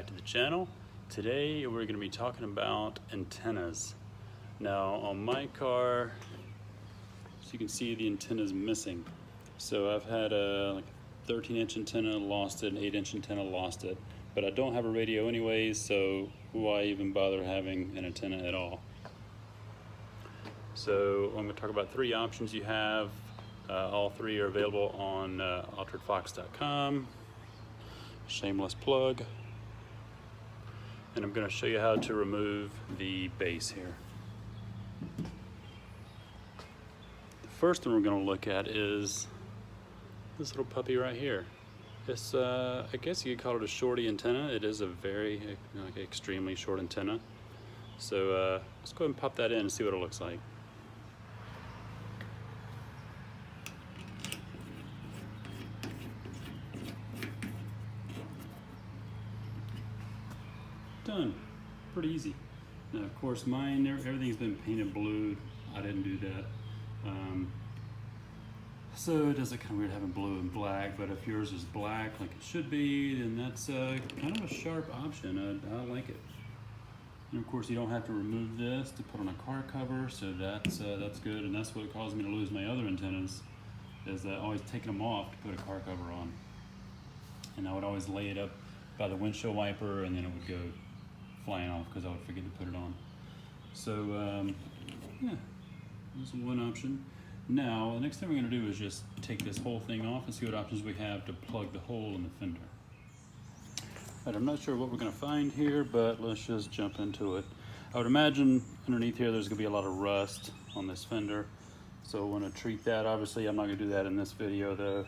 back to the channel. Today we're going to be talking about antennas. Now on my car, as you can see, the antenna is missing. So I've had a 13-inch antenna, lost it, an 8-inch antenna, lost it. But I don't have a radio anyways, so why even bother having an antenna at all? So I'm going to talk about three options you have. All three are available on alteredfox.com. Shameless plug. And I'm going to show you how to remove the base here. The first one we're going to look at is this little puppy right here. It's I guess you could call it a Shorty Antenna. It is a very extremely short antenna. So let's go ahead and pop that in and see what it looks like. Done. Pretty easy. Now, of course, mine, everything's been painted blue. I didn't do that. So it does look kind of weird having blue and black, but if yours is black like it should be, then that's kind of a sharp option. I like it. And of course, you don't have to remove this to put on a car cover, so that's good. And that's what caused me to lose my other antennas, is always taking them off to put a car cover on. And I would always lay it up by the windshield wiper, and then it would go flying off because I would forget to put it on. So yeah, that's one option. Now the next thing we're going to do is just take this whole thing off and see what options we have to plug the hole in the fender. Right, I'm not sure what we're going to find here, but let's just jump into it. I would imagine underneath here there's going to be a lot of rust on this fender, so I want to treat that. Obviously I'm not going to do that in this video though,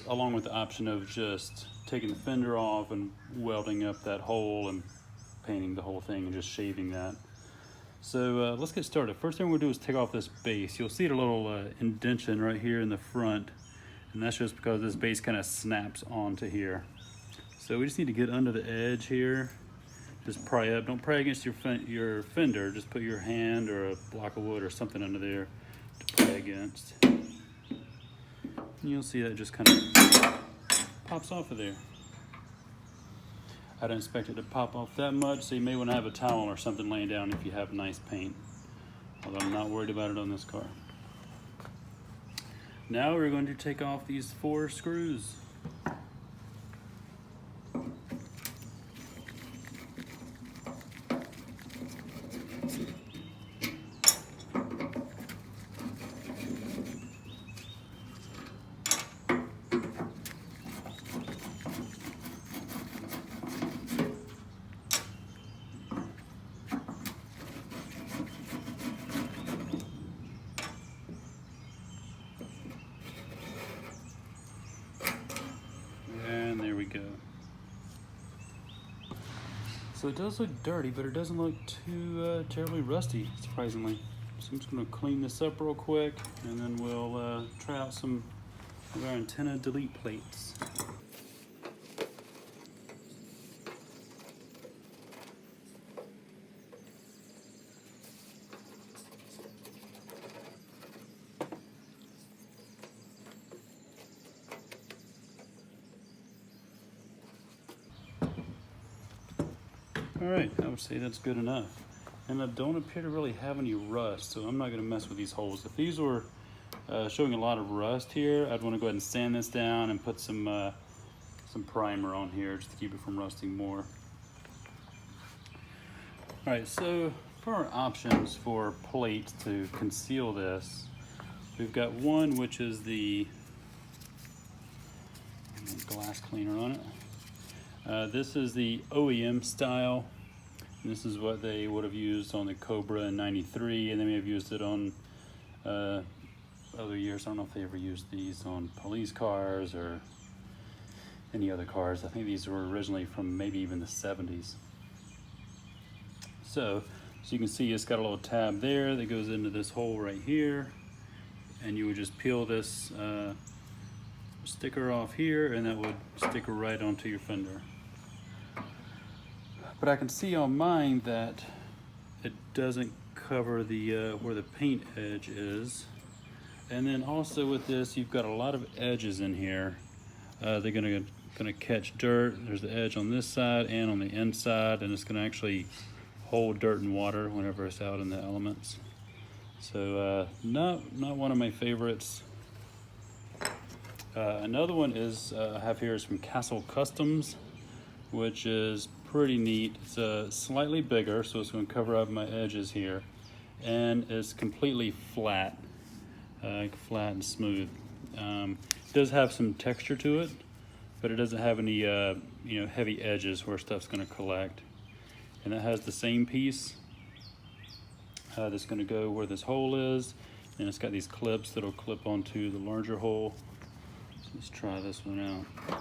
along with the option of just taking the fender off and welding up that hole and painting the whole thing and just shaving that. So let's get started. First thing we're gonna do is take off this base. You'll see a little indentation right here in the front, and that's just because this base kind of snaps onto here. So we just need to get under the edge here. Just pry up. Don't pry against your fender. Just put your hand or a block of wood or something under there to pry against. And you'll see that just kind of pops off of there. I don't expect it to pop off that much, so you may want to have a towel or something laying down if you have nice paint. Although I'm not worried about it on this car. Now we're going to take off these 4 screws. Go. So it does look dirty, but it doesn't look too terribly rusty, surprisingly. So I'm just going to clean this up real quick, and then we'll try out some of our antenna delete plates. Alright, I would say that's good enough. And I don't appear to really have any rust, so I'm not going to mess with these holes. If these were showing a lot of rust here, I'd want to go ahead and sand this down and put some primer on here just to keep it from rusting more. Alright, so for our options for plates to conceal this, we've got one which is the glass cleaner on it. This is the OEM style. This is what they would have used on the Cobra in '93, and they may have used it on other years. I don't know if they ever used these on police cars or any other cars. I think these were originally from maybe even the 70s. So you can see it's got a little tab there that goes into this hole right here, and you would just peel this sticker off here, and that would stick right onto your fender. But I can see on mine that it doesn't cover the where the paint edge is. And then also with this, you've got a lot of edges in here. They're gonna gonna catch dirt. There's the edge on this side and on the inside, and it's gonna actually hold dirt and water whenever it's out in the elements. So not one of my favorites. Another one is I have here is from Castle Customs, which is pretty neat. It's slightly bigger, so it's going to cover up my edges here, and it's completely flat, flat and smooth. It does have some texture to it, but it doesn't have any heavy edges where stuff's going to collect. And it has the same piece that's going to go where this hole is, and it's got these clips that'll clip onto the larger hole. So let's try this one out.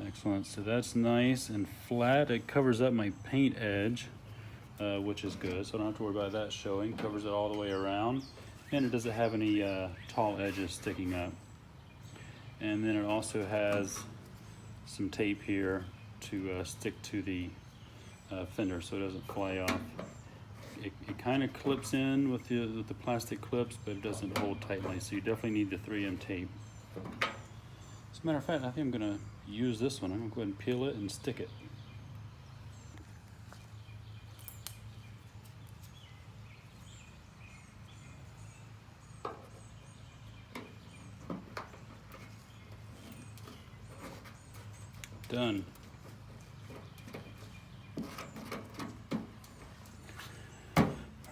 Excellent. So that's nice and flat. It covers up my paint edge, which is good, so I don't have to worry about that showing. Covers it all the way around, and it doesn't have any tall edges sticking up. And then it also has some tape here to stick to the fender so it doesn't fly off. It kind of clips in with the plastic clips, but it doesn't hold tightly, so you definitely need the 3M tape. As a matter of fact, I think I'm going to use this one. I'm going to go ahead and peel it and stick it. Done.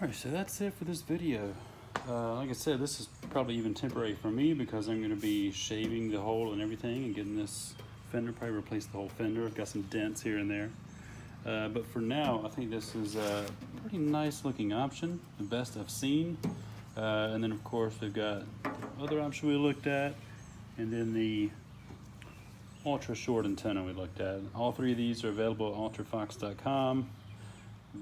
Alright, so that's it for this video. Like I said, this is probably even temporary for me because I'm going to be shaving the hole and everything and getting this fender, probably replace the whole fender. I've got some dents here and there. But for now, I think this is a pretty nice looking option, the best I've seen. And then of course we've got the other option we looked at, and then the ultra short antenna we looked at. All three of these are available at ultrafox.com.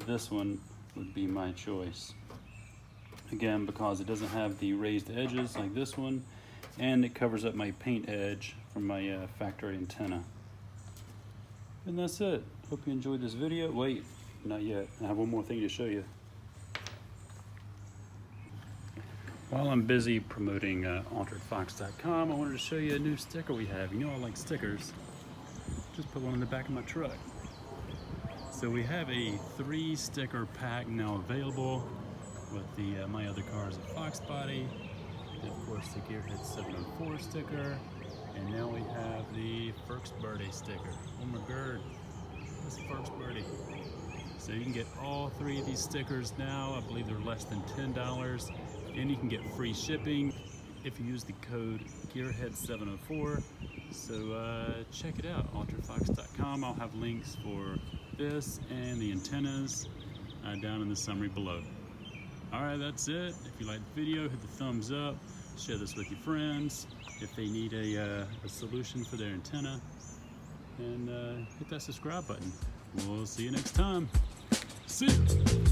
This one would be my choice. Again, because it doesn't have the raised edges like this one, and it covers up my paint edge from my factory antenna. And that's it. Hope you enjoyed this video. Wait, not yet. I have one more thing to show you. While I'm busy promoting ultrafox.com, I wanted to show you a new sticker we have. You know I like stickers. Just put one in the back of my truck. So we have a 3 sticker pack now available with the My Other Cars at Foxbody, and of course the Gearhead 704 sticker, and now we have the Foxbody sticker. Oh my god, that's Foxbody. So you can get all 3 of these stickers now. I believe they're less than $10, and you can get free shipping if you use the code Gearhead704. So check it out, ultrafox.com. I'll have links for this and the antennas down in the summary below. Alright, that's it. If you like the video, hit the thumbs up, share this with your friends if they need a solution for their antenna, and hit that subscribe button. We'll see you next time. See ya!